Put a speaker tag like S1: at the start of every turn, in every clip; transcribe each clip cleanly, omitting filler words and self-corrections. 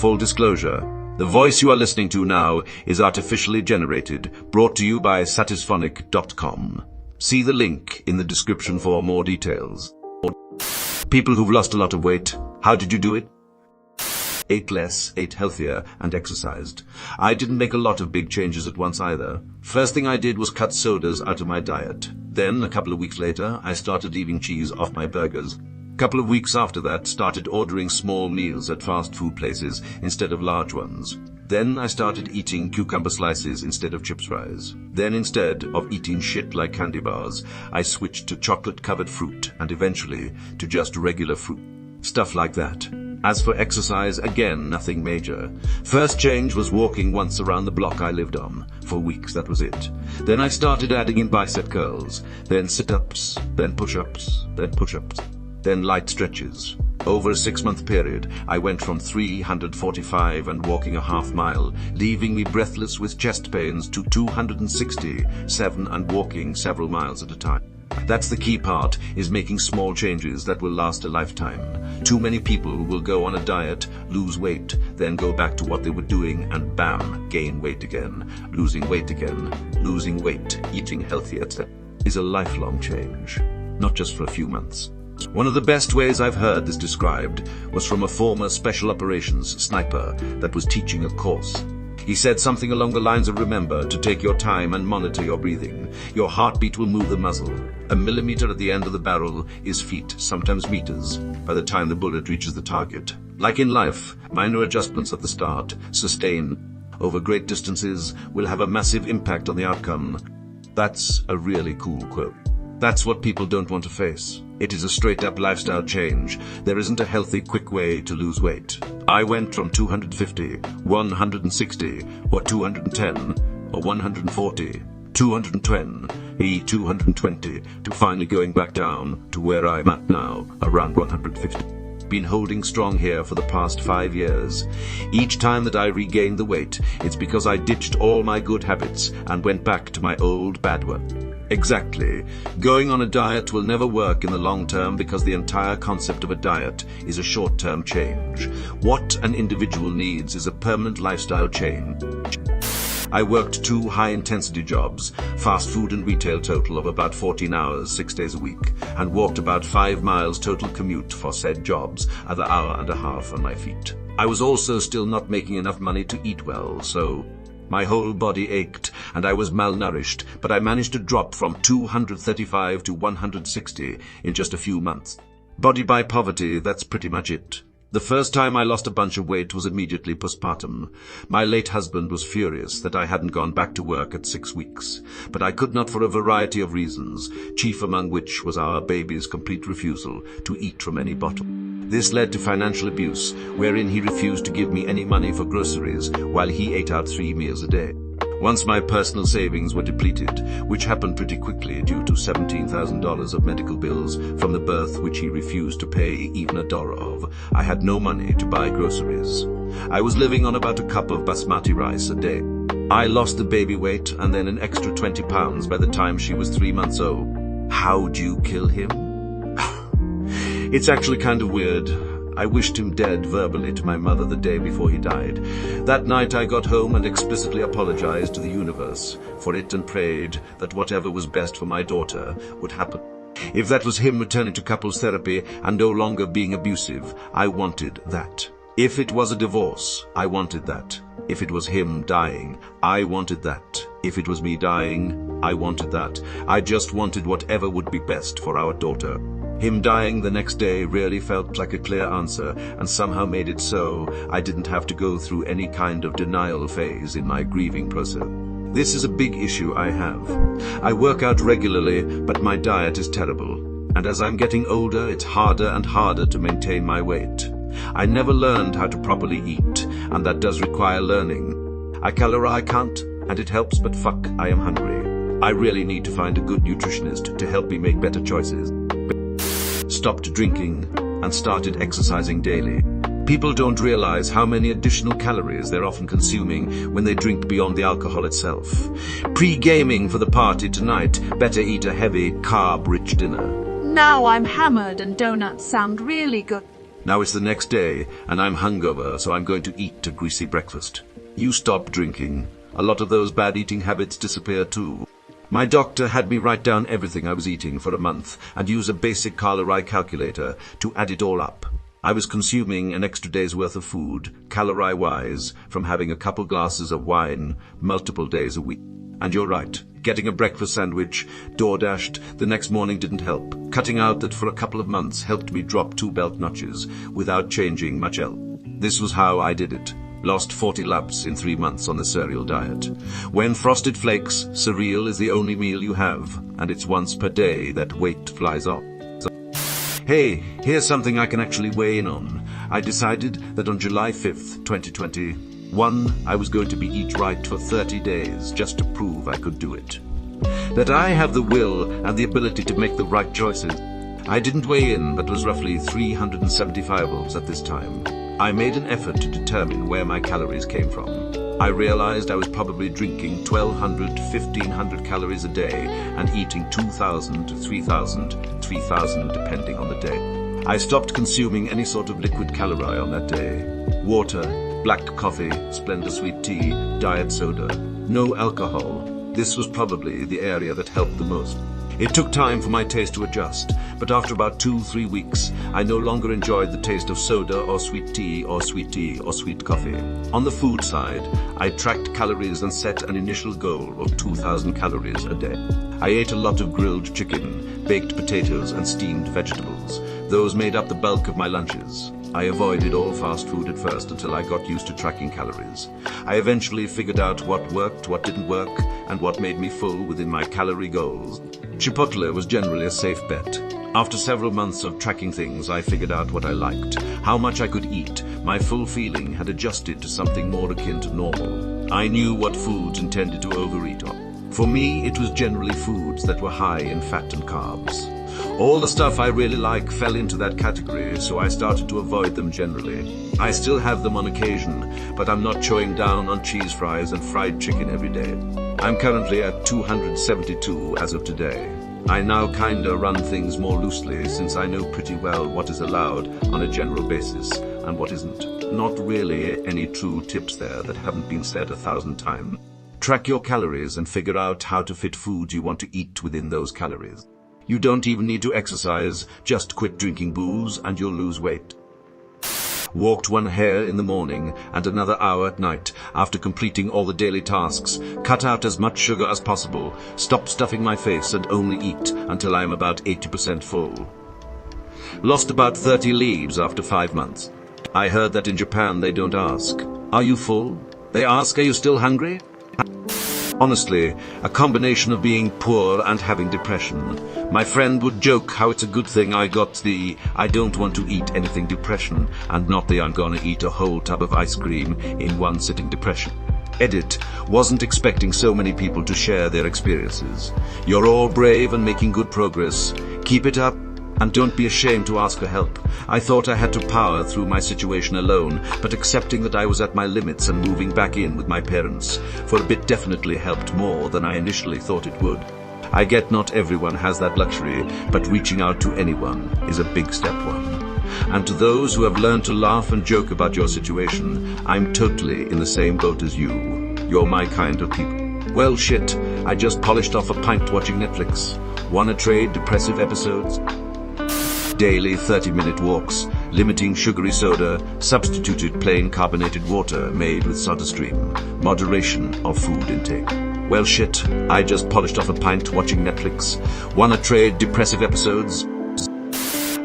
S1: Full disclosure, the voice you are listening to now is artificially generated, brought to you by satisphonic.com. See the link in the description for more details. People who've lost a lot of weight, how did you do it? Ate less, ate healthier, and exercised. I didn't make a lot of big changes at once either. First thing I did was cut sodas out of my diet. Then, a couple of weeks later, I started leaving cheese off my burgers. A couple of weeks after that, started ordering small meals at fast food places instead of large ones. Then I started eating cucumber slices instead of chips fries. Then instead of eating shit like candy bars, I switched to chocolate-covered fruit and eventually to just regular fruit. Stuff like that. As for exercise, again, nothing major. First change was walking once around the block I lived on. For weeks, that was it. Then I started adding in bicep curls, then sit-ups, then push-ups, then push-ups, then light stretches. Over a 6-month period, I went from 345 and walking a half mile, leaving me breathless with chest pains, to 267 and walking several miles at a time. That's the key part, is making small changes that will last a lifetime. Too many people will go on a diet, lose weight, then go back to what they were doing and bam, gain weight again, losing weight, eating healthy, etc. is a lifelong change, not just for a few months. One of the best ways I've heard this described was from a former special operations sniper that was teaching a course. He said something along the lines of, remember to take your time and monitor your breathing. Your heartbeat will move the muzzle. A millimeter at the end of the barrel is feet, sometimes meters, by the time the bullet reaches the target. Like in life, minor adjustments at the start, sustained over great distances, will have a massive impact on the outcome. That's a really cool quote. That's what people don't want to face. It is a straight-up lifestyle change. There isn't a healthy, quick way to lose weight. I went from 250, 160, or 210, or 140, 220, 220, to finally going back down to where I'm at now, around 150. Been holding strong here for the past 5 years. Each time that I regained the weight, it's because I ditched all my good habits and went back to my old bad one. Exactly. Going on a diet will never work in the long term because the entire concept of a diet is a short-term change. What an individual needs is a permanent lifestyle change. I worked 2 high-intensity jobs, fast food and retail, total of about 14 hours, 6 days a week, and walked about 5 miles total commute for said jobs, another hour and a half on my feet. I was also still not making enough money to eat well, so my whole body ached and I was malnourished, but I managed to drop from 235 to 160 in just a few months. Body by poverty, that's pretty much it. The first time I lost a bunch of weight was immediately postpartum. My late husband was furious that I hadn't gone back to work at 6 weeks, but I could not for a variety of reasons, chief among which was our baby's complete refusal to eat from any bottle. This led to financial abuse, wherein he refused to give me any money for groceries while he ate out 3 meals a day. Once my personal savings were depleted, which happened pretty quickly due to $17,000 of medical bills from the birth which he refused to pay even $1 of, I had no money to buy groceries. I was living on about a cup of basmati rice a day. I lost the baby weight and then an extra 20 pounds by the time she was 3 months old. How'd you kill him? It's actually kind of weird. I wished him dead verbally to my mother the day before he died. That night I got home and explicitly apologized to the universe for it and prayed that whatever was best for my daughter would happen. If that was him returning to couples therapy and no longer being abusive, I wanted that. If it was a divorce, I wanted that. If it was him dying, I wanted that. If it was me dying, I wanted that. I just wanted whatever would be best for our daughter. Him dying the next day really felt like a clear answer and somehow made it so I didn't have to go through any kind of denial phase in my grieving process. This is a big issue I have. I work out regularly, but my diet is terrible. And as I'm getting older, it's harder and harder to maintain my weight. I never learned how to properly eat, and that does require learning. I can't, and it helps, but fuck, I am hungry. I really need to find a good nutritionist to help me make better choices. Stopped drinking and started exercising daily. People don't realize how many additional calories they're often consuming when they drink beyond the alcohol itself. Pre-gaming for the party tonight, better eat a heavy, carb-rich dinner.
S2: Now I'm hammered and donuts sound really good.
S1: Now it's the next day, and I'm hungover, so I'm going to eat a greasy breakfast. You stop drinking. A lot of those bad eating habits disappear too. My doctor had me write down everything I was eating for a month and use a basic calorie calculator to add it all up. I was consuming an extra day's worth of food, calorie-wise, from having a couple glasses of wine multiple days a week. And you're right, getting a breakfast sandwich, door-dashed, the next morning didn't help. Cutting out that for a couple of months helped me drop 2 belt notches without changing much else. This was how I did it. Lost 40 lumps in 3 months on the cereal diet. When Frosted Flakes, cereal is the only meal you have, and it's once per day that weight flies off. Hey, here's something I can actually weigh in on. I decided that on July 5th, 2021, I was going to be eat right for 30 days just to prove I could do it. That I have the will and the ability to make the right choices. I didn't weigh in, but was roughly 375 at this time. I made an effort to determine where my calories came from. I realized I was probably drinking 1,200 to 1,500 calories a day and eating 2,000 to 3,000 depending on the day. I stopped consuming any sort of liquid calorie on that day. Water, black coffee, Splendor sweet tea, diet soda. No alcohol. This was probably the area that helped the most. It took time for my taste to adjust, but after about 2-3 weeks, I no longer enjoyed the taste of soda or sweet tea or sweet coffee. On the food side, I tracked calories and set an initial goal of 2,000 calories a day. I ate a lot of grilled chicken, baked potatoes, and steamed vegetables. Those made up the bulk of my lunches. I avoided all fast food at first until I got used to tracking calories. I eventually figured out what worked, what didn't work, and what made me full within my calorie goals. Chipotle was generally a safe bet. After several months of tracking things, I figured out what I liked, how much I could eat. My full feeling had adjusted to something more akin to normal. I knew what foods intended to overeat on. For me, it was generally foods that were high in fat and carbs. All the stuff I really like fell into that category, so I started to avoid them generally. I still have them on occasion, but I'm not chowing down on cheese fries and fried chicken every day. I'm currently at 272 as of today. I now kinda run things more loosely since I know pretty well what is allowed on a general basis and what isn't. Not really any true tips there that haven't been said 1,000 times. Track your calories and figure out how to fit foods you want to eat within those calories. You don't even need to exercise, just quit drinking booze and you'll lose weight. Walked 1 hair in the morning and another hour at night after completing all the daily tasks. Cut out as much sugar as possible. Stop stuffing my face and only eat until I'm about 80% full. Lost about 30 leaves after 5 months. I heard that in Japan they don't ask, "Are you full?" They ask, "Are you still hungry?" Honestly, a combination of being poor and having depression. My friend would joke how it's a good thing I got the "I don't want to eat anything" depression and not the "I'm gonna eat a whole tub of ice cream in one sitting" depression. Edit. Wasn't expecting so many people to share their experiences. You're all brave and making good progress. Keep it up. And don't be ashamed to ask for help. I thought I had to power through my situation alone, but accepting that I was at my limits and moving back in with my parents for a bit definitely helped more than I initially thought it would. I get not everyone has that luxury, but reaching out to anyone is a big step one. And to those who have learned to laugh and joke about your situation, I'm totally in the same boat as you. You're my kind of people. Well shit, I just polished off a pint watching Netflix. Wanna trade depressive episodes? Daily 30-minute walks, limiting sugary soda, substituted plain carbonated water made with SodaStream, moderation of food intake. Well shit, I just polished off a pint watching Netflix. Wanna trade depressive episodes?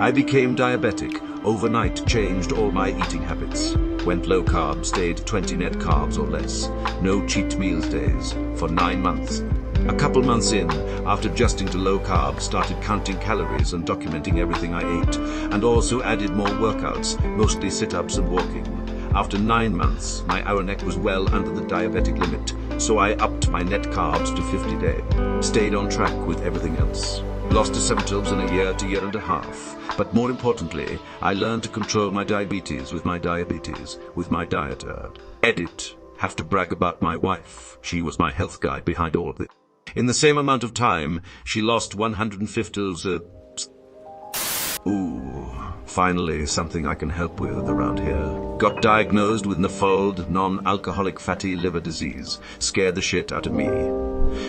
S1: I became diabetic, overnight changed all my eating habits. Went low carb, stayed 20 net carbs or less. No cheat meals days for 9 months. A couple months in, after adjusting to low carb, started counting calories and documenting everything I ate, and also added more workouts, mostly sit-ups and walking. After 9 months, my Aroneck was well under the diabetic limit, so I upped my net carbs to 50 a day. Stayed on track with everything else. Lost the symptoms in a year to year and a half. But more importantly, I learned to control my diabetes with my dieter. Edit. Have to brag about my wife. She was my health guide behind all of this. In the same amount of time, she lost 150 Finally, something I can help with around here. Got diagnosed with NAFLD, non-alcoholic fatty liver disease. Scared the shit out of me.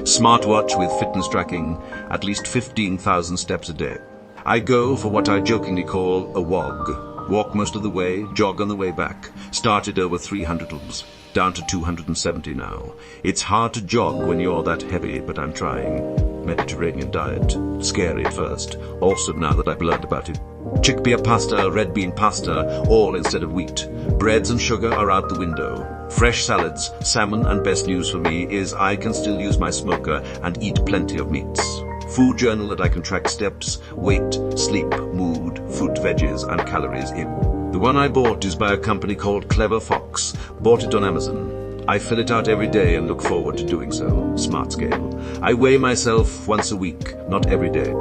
S1: Smartwatch with fitness tracking, at least 15,000 steps a day. I go for what I jokingly call a WOG. Walk most of the way, jog on the way back. Started over 300 lbs, down to 270 now. It's hard to jog when you're that heavy, but I'm trying. Mediterranean diet. Scary at first. Awesome now that I've learned about it. Chickpea pasta, red bean pasta, all instead of wheat. Breads and sugar are out the window. Fresh salads, salmon, and best news for me is I can still use my smoker and eat plenty of meats. Food journal that I can track steps, weight, sleep, mood, fruit, veggies, and calories in. The one I bought is by a company called Clever Fox. Bought it on Amazon. I fill it out every day and look forward to doing so. Smart scale. I weigh myself once a week, not every day.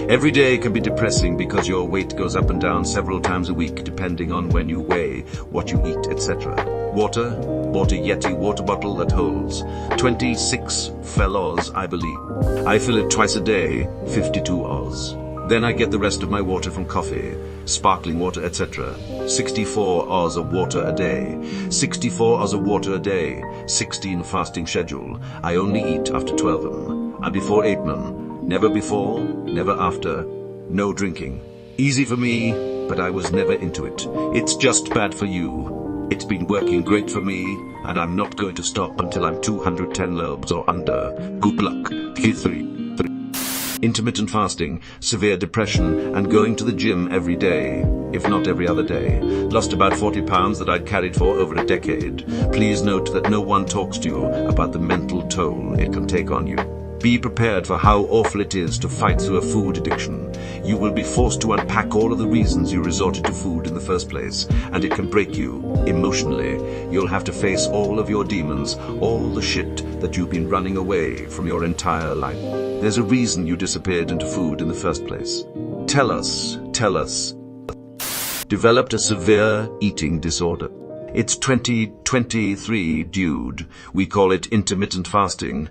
S1: Every day can be depressing because your weight goes up and down several times a week depending on when you weigh, what you eat, etc. Water? Bought a Yeti water bottle that holds 26 Oz, I believe. I fill it twice a day, 52 Oz. Then I get the rest of my water from coffee, sparkling water, etc. 64 Oz of water a day. 64 Oz of water a day. 16 fasting schedule. I only eat after 12 am. And before 8 am. Never before, never after. No drinking. Easy for me, but I was never into it. It's just bad for you. It's been working great for me, and I'm not going to stop until I'm 210 lbs or under. Good luck. Q3. Intermittent fasting, severe depression, and going to the gym every day, if not every other day. Lost about 40 pounds that I'd carried for over a decade. Please note that no one talks to you about the mental toll it can take on you. Be prepared for how awful it is to fight through a food addiction. You will be forced to unpack all of the reasons you resorted to food in the first place, and it can break you emotionally. You'll have to face all of your demons, all the shit that you've been running away from your entire life. There's a reason you disappeared into food in the first place. Tell us. Developed a severe eating disorder. It's 2023, dude. We call it intermittent fasting.